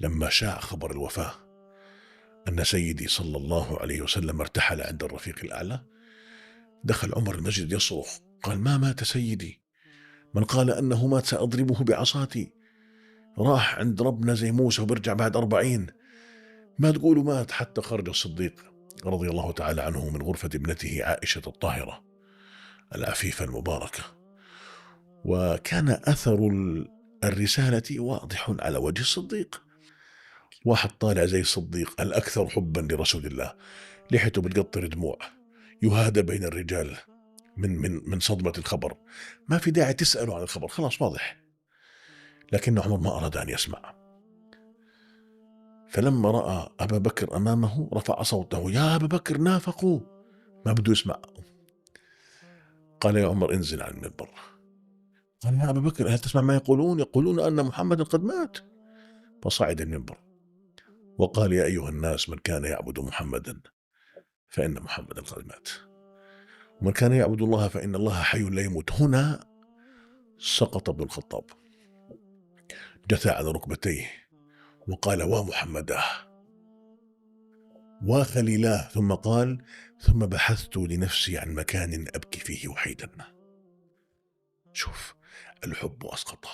لما شاع خبر الوفاة أن سيدي صلى الله عليه وسلم ارتحل عند الرفيق الأعلى، دخل عمر المسجد يصرخ، قال: ما مات سيدي، من قال أنه مات سأضربه بعصاتي، راح عند ربنا زي موسى وبرجع بعد 40، ما تقولوا مات. حتى خرج الصديق رضي الله تعالى عنه من غرفة ابنته عائشة الطاهرة العفيفة المباركة، وكان أثر الرسالة واضح على وجه الصديق. واحد طالع زي الصديق الأكثر حبا لرسول الله، لحيته بتقطر دموع، يهادى بين الرجال من صدمة الخبر، ما في داعي تسأله عن الخبر، خلاص واضح. لكن عمر ما أراد أن يسمع، فلما رأى أبا بكر أمامه رفع صوته: يا أبا بكر نافقوا، ما بده يسمع. قال: يا عمر انزل عن المنبر. قال: يا أبا بكر هل تسمع ما يقولون؟ يقولون أن محمد قد مات. فصعد المنبر وقال: يا أيها الناس، من كان يعبد محمدا فإن محمدا قد مات، ومن كان يعبد الله فإن الله حي لا يموت. هنا سقط ابن الخطاب، جثى على ركبتيه وقال: ومحمداه وخليلاه، ثم قال: ثم بحثت لنفسي عن مكان أبكي فيه وحيدا. شوف، الحب أسقطه.